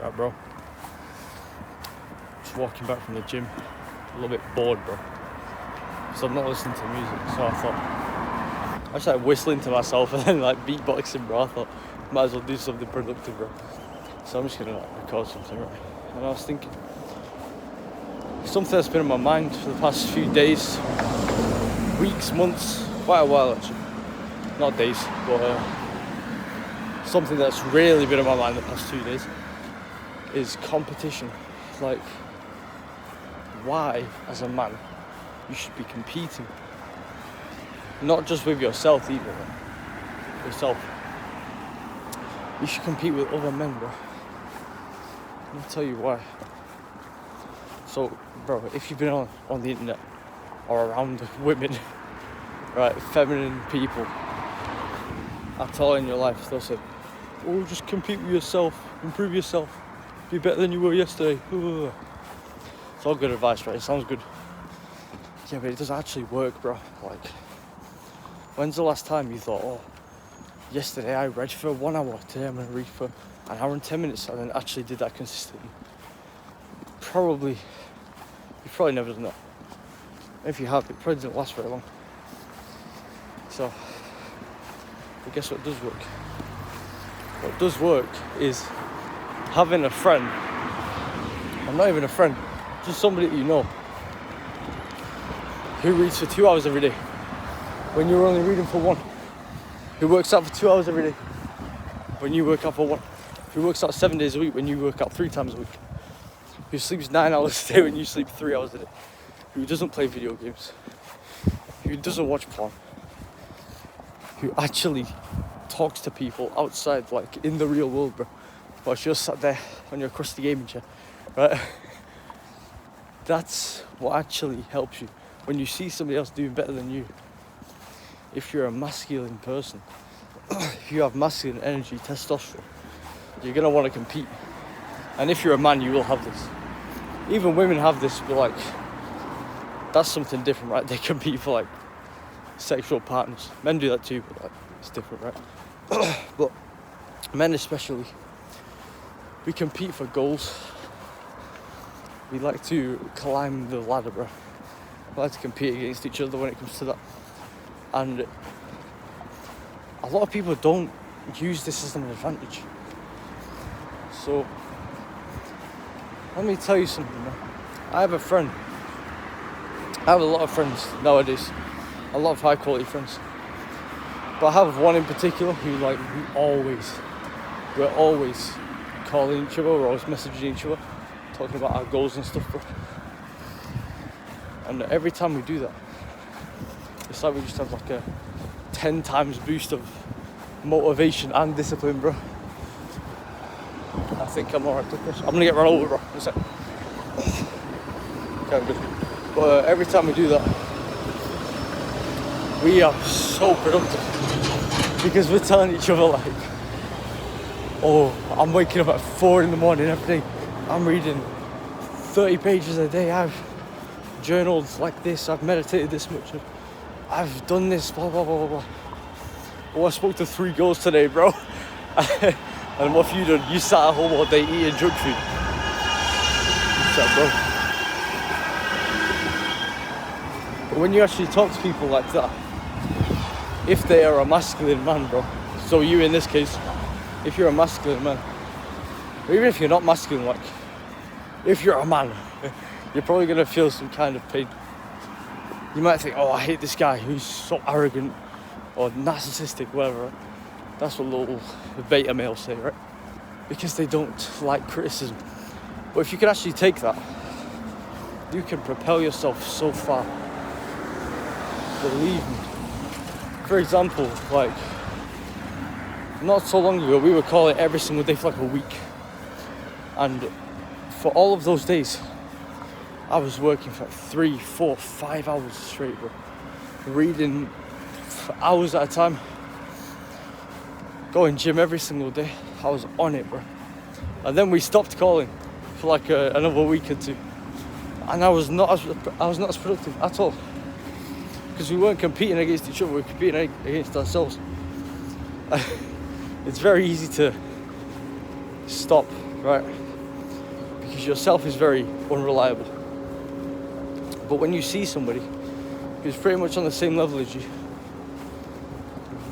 Right, bro. Just walking back from the gym. A little bit bored, bro. So I'm not listening to music. So I thought, I started whistling to myself and then like beatboxing, bro. I thought, might as well do something productive, bro. So I'm just gonna like record something, right? And I was thinking, something that's been on my mind for the past few days, weeks, months, quite a while actually. Not days, but something that's really been on my mind the past 2 days is competition. Like, why, as a man, you should be competing. Not just with yourself either, right? Yourself. You should compete with other men, bro. I'll tell you why. So, bro, if you've been on the internet or around women, right, feminine people, at all in your life, they'll say, oh, just compete with yourself, improve yourself, be better than you were yesterday. It's all good advice, right? It sounds good. Yeah, but it doesn't actually work, bro. Like, when's the last time you thought, oh, yesterday I read for 1 hour, today I'm going to read for an hour and 10 minutes, and then actually did that consistently? You've probably never done that. If you have, it probably doesn't last very long. So, but guess what does work? What does work is having a friend, or not even a friend, just somebody that you know, who reads for 2 hours every day when you're only reading for 1, who works out for 2 hours every day when you work out for 1, who works out 7 days a week when you work out 3 times a week, who sleeps 9 hours a day when you sleep 3 hours a day, who doesn't play video games, who doesn't watch porn, who actually talks to people outside, like in the real world, bro, whilst you're sat there on your crusty gaming chair, right? That's what actually helps you. When you see somebody else doing better than you, if you're a masculine person, if you have masculine energy, testosterone, you're going to want to compete. And if you're a man, you will have this. Even women have this, but like, that's something different, right? They compete for like sexual partners. Men do that too, but like, it's different, right? But men especially, we compete for goals. We like to climb the ladder, bro. We like to compete against each other when it comes to that. And a lot of people don't use this as an advantage. So, let me tell you something, man. I have a friend. I have a lot of friends nowadays. A lot of high quality friends. But I have one in particular who we're always calling each other, we're always messaging each other, talking about our goals and stuff, bro. And every time we do that, it's like we just have like a 10 times boost of motivation and discipline, bro. I think I'm alright. I'm gonna get run over, bro. In a sec. Okay, I'm good. But every time we do that, we are so productive because we're telling each other like, oh, I'm waking up at 4 in the morning every day. I'm reading 30 pages a day. I've journaled like this. I've meditated this much. I've done this, blah, blah, blah, blah, blah. Oh, I spoke to 3 girls today, bro. And what have you done? You sat at home all day eating junk food. What's up, bro? But when you actually talk to people like that, if they are a masculine man, bro, so you in this case, if you're a masculine man, or even if you're not masculine, like, if you're a man, you're probably going to feel some kind of pain. You might think, oh, I hate this guy who's so arrogant or narcissistic, whatever. Right? That's what little beta males say, right? Because they don't like criticism. But if you can actually take that, you can propel yourself so far. Believe me. For example, like, not so long ago, we were calling every single day for like a week. And for all of those days, I was working for like 3, 4, 5 hours straight, bro. Reading for hours at a time. Going gym every single day. I was on it, bro. And then we stopped calling for like another week or 2. And I was not as productive at all. Because we weren't competing against each other, we were competing against ourselves. It's very easy to stop, right? because yourself is very unreliable. But when you see somebody who's pretty much on the same level as you,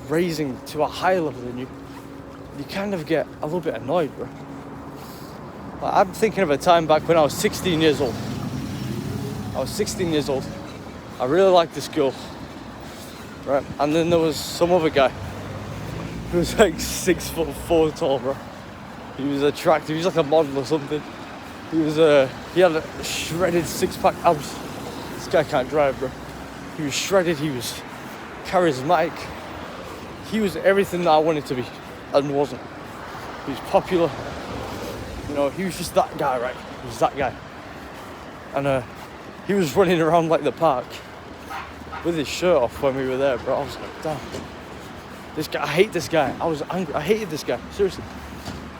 raising to a higher level than you, you kind of get a little bit annoyed, bro. Like, I'm thinking of a time back when I was 16 years old. I was 16 years old. I really liked this girl, right? And then there was some other guy who was like 6'4" tall, bro. He was attractive. He was like a model or something. He had a shredded six-pack abs. This guy can't drive, bro. He was shredded. He was charismatic. He was everything that I wanted to be and wasn't. He was popular. You know, he was just that guy, right? He was that guy. And he was running around like the park with his shirt off when we were there, bro. I was like, damn. This guy, I hate this guy. I was angry. I hated this guy. Seriously.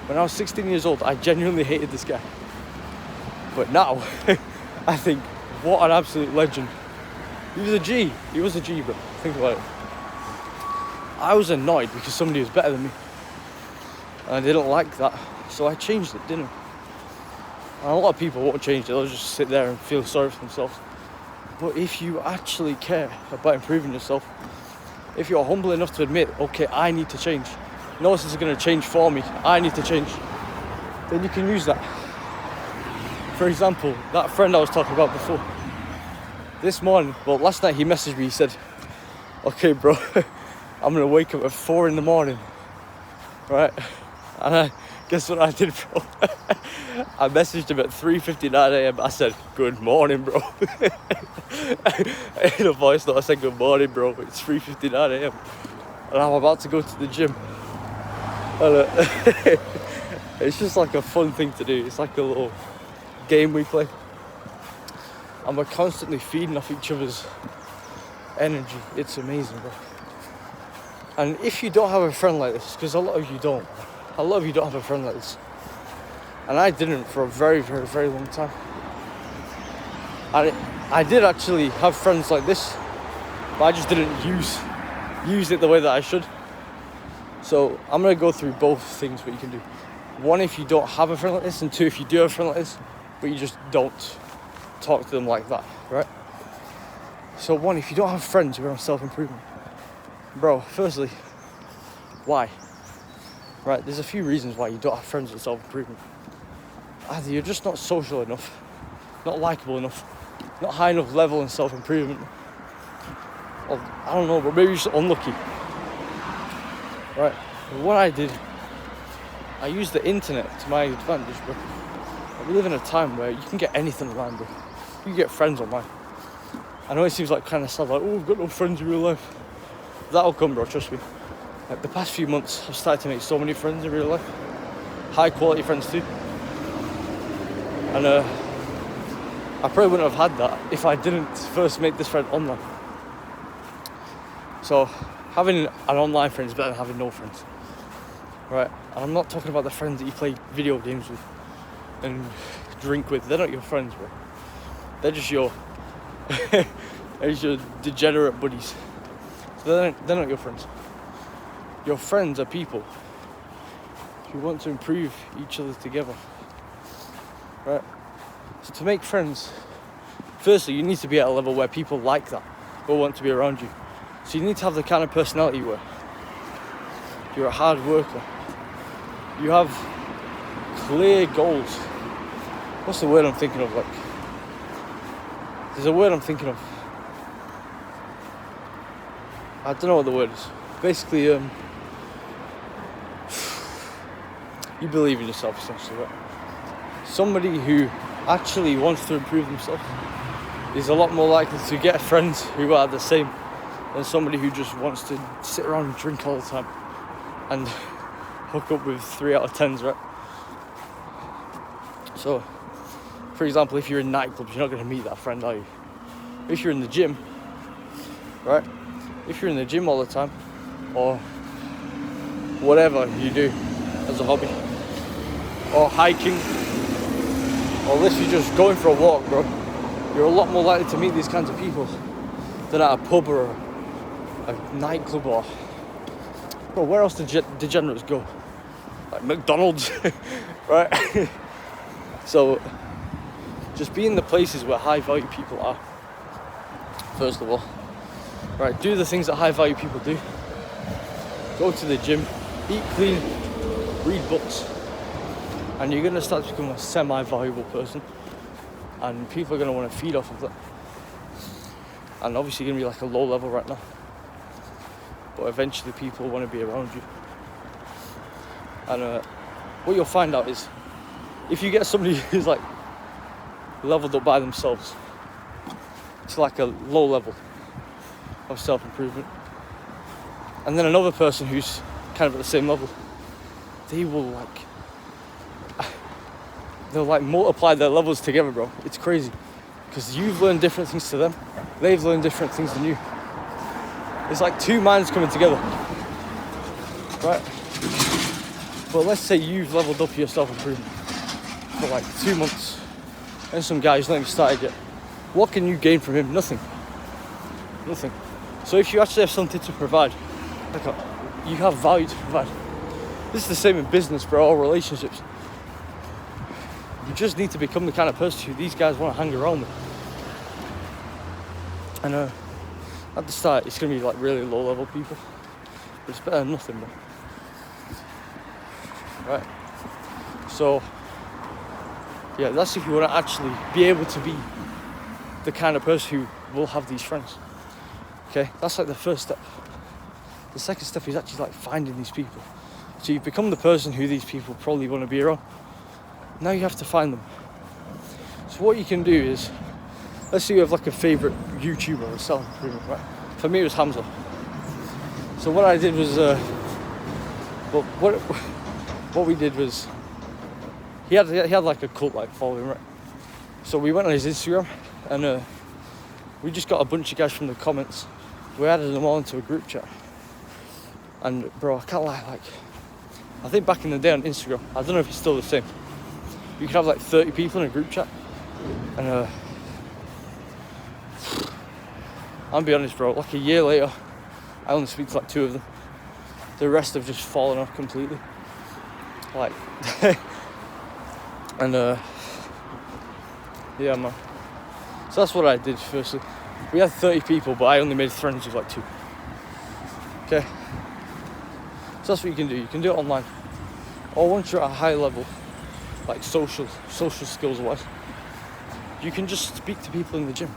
When I was 16 years old, I genuinely hated this guy. But now, I think, what an absolute legend. He was a G. He was a G, bro. Think about it. I was annoyed because somebody was better than me. And I didn't like that. So I changed it, didn't I? And a lot of people won't change it. They'll just sit there and feel sorry for themselves. But if you actually care about improving yourself, if you're humble enough to admit, okay, I need to change. No one is going to change for me. I need to change. Then you can use that. For example, that friend I was talking about before. This morning, well, last night he messaged me. He said, okay, bro, I'm going to wake up at 4 in the morning. Right? And guess what I did, bro? I messaged him at 3:59 a.m. I said, good morning, bro. In a voice note, I said, good morning, bro. It's 3:59 a.m. And I'm about to go to the gym. And it's just like a fun thing to do. It's like a little game we play. And we're constantly feeding off each other's energy. It's amazing, bro. And if you don't have a friend like this, because a lot of you don't have a friend like this. And I didn't for a very, very, very long time. I did actually have friends like this, but I just didn't use it the way that I should. So I'm going to go through both things what you can do. One, if you don't have a friend like this, and two, if you do have a friend like this, but you just don't talk to them like that, right? So one, if you don't have friends who are on self-improvement, bro, firstly, why? Right, there's a few reasons why you don't have friends with self-improvement. Either you're just not social enough, not likable enough, not high enough level in self-improvement, or I don't know, but maybe you're just unlucky. Right, what I did, I used the internet to my advantage, bro. We live in a time where you can get anything online, bro. You can get friends online. I know it seems like kind of sad, like, oh, I've got no friends in real life. That'll come, bro, trust me. Like, the past few months, I've started to make so many friends in real life. High quality friends too. And I probably wouldn't have had that if I didn't first make this friend online. So having an online friend is better than having no friends. Right? And I'm not talking about the friends that you play video games with and drink with. They're not your friends, bro. They're just your degenerate buddies. So they're not your friends. Your friends are people who want to improve each other together. Right? So to make friends, firstly, you need to be at a level where people like that, or want to be around you. So you need to have the kind of personality where you're a hard worker. You have clear goals. What's the word I'm thinking of? Like, there's a word I'm thinking of. I don't know what the word is. Basically, you believe in yourself, essentially, right? Somebody who actually wants to improve themselves is a lot more likely to get friends who are the same than somebody who just wants to sit around and drink all the time and hook up with 3 out of 10s, right? So, for example, if you're in nightclubs, you're not going to meet that friend, are you? If you're in the gym, right? If you're in the gym all the time, or whatever you do as a hobby, or hiking, or literally just going for a walk, bro, you're a lot more likely to meet these kinds of people than at a pub or a nightclub, or bro, where else do degenerates go? Like McDonald's, right? So just be in the places where high value people are, first of all. Right, do the things that high value people do. Go to the gym, eat clean, read books, and you're gonna start to become a semi-valuable person, and people are gonna want to feed off of that. And obviously you're gonna be like a low level right now, but eventually people want to be around you. And what you'll find out is, if you get somebody who's like leveled up by themselves, it's like a low level of self-improvement, and then another person who's kind of at the same level, they'll multiply their levels together, bro. It's crazy, because you've learned different things to them, they've learned different things than you. It's like two minds coming together, right? But let's say you've leveled up your self-improvement for like 2 months, and some guy's not even started yet. What can you gain from him? Nothing. So if you actually have something to provide, you have value to provide. This is the same in business, bro, or relationships. You just need to become the kind of person who these guys want to hang around with. And at the start, it's going to be like really low level people, but it's better than nothing, bro. Right? So, yeah, that's if you want to actually be able to be the kind of person who will have these friends. Okay, that's like the first step. The second step is actually like finding these people. So you've become the person who these people probably want to be around. Now you have to find them. So what you can do is, let's say you have like a favorite YouTuber or self-improvement, right? For me it was Hamza. So what I did was, what we did was, he had like a cult-like following, right? So we went on his Instagram, and we just got a bunch of guys from the comments. We added them all into a group chat. And bro, I can't lie, like, I think back in the day on Instagram, I don't know if it's still the same, you could have like 30 people in a group chat. And I'll be honest, bro, like a year later, I only speak to like 2 of them. The rest have just fallen off completely. Like, and yeah, man. So that's what I did firstly. We had 30 people, but I only made friends with like 2. Okay? So that's what you can do. You can do it online. Or once you're at a high level, like social skills wise, you can just speak to people in the gym.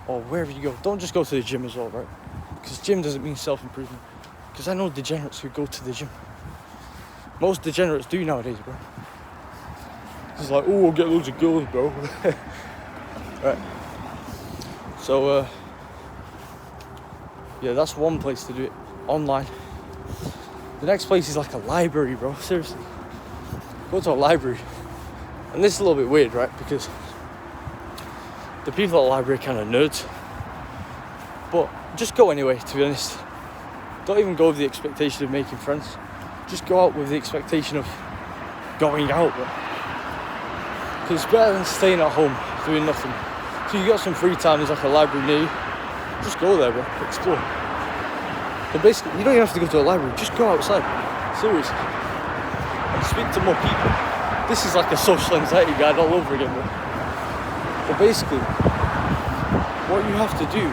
Or wherever you go. Don't just go to the gym as well, right? Because gym doesn't mean self-improvement. Because I know degenerates who go to the gym. Most degenerates do nowadays, bro. It's like, oh, I'll get loads of girls, bro. Right. So, yeah, that's one place to do it. Online. The next place is like a library, bro. Seriously. Go to a library. And this is a little bit weird, right? Because the people at the library are kind of nerds. But just go anyway, to be honest. Don't even go with the expectation of making friends. Just go out with the expectation of going out, bro. Because it's better than staying at home doing nothing. So you got some free time, there's like a library near you. Just go there, bro. Explore. But basically, you don't even have to go to a library. Just go outside. Seriously. And speak to more people. This is like a social anxiety guide all over again, bro. But basically, what you have to do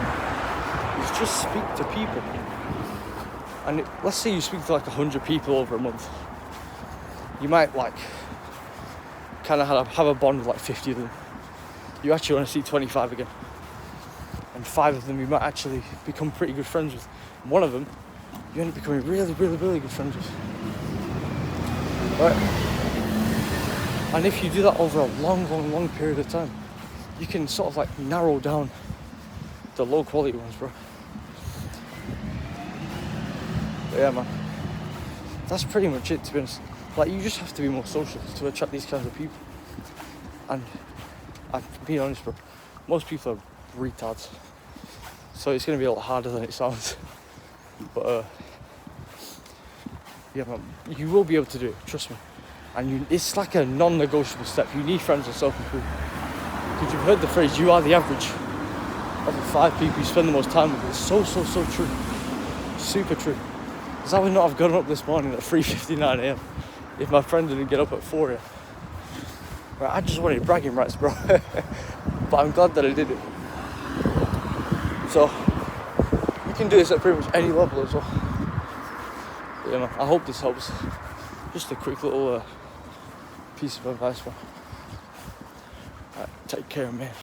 is just speak to people. And let's say you speak to like 100 people over a month. You might like kind of have a bond with like 50 of them. You actually want to see 25 again. And 5 of them you might actually become pretty good friends with. One of them you end up becoming really, really, really good friends with. Right? And if you do that over a long period of time, you can sort of like narrow down the low quality ones, bro. But yeah, man. That's pretty much it, to be honest. Like, you just have to be more social to attract these kinds of people. And I'm being honest, bro, most people are retards. So it's going to be a lot harder than it sounds. But, yeah, man, you will be able to do it, trust me. And it's like a non-negotiable step. You need friends and self-improvement. Because you've heard the phrase, you are the average of the 5 people you spend the most time with. It's so true. Super true. Because I would not have gotten up this morning at 3:59 a.m. if my friend didn't get up at 4 a.m. Right, I just wanted bragging rights, bro. But I'm glad that I did it. So, you can do this at pretty much any level as well. But, yeah, man, I hope this helps. Just a quick little piece of advice, bro. Right, take care, man.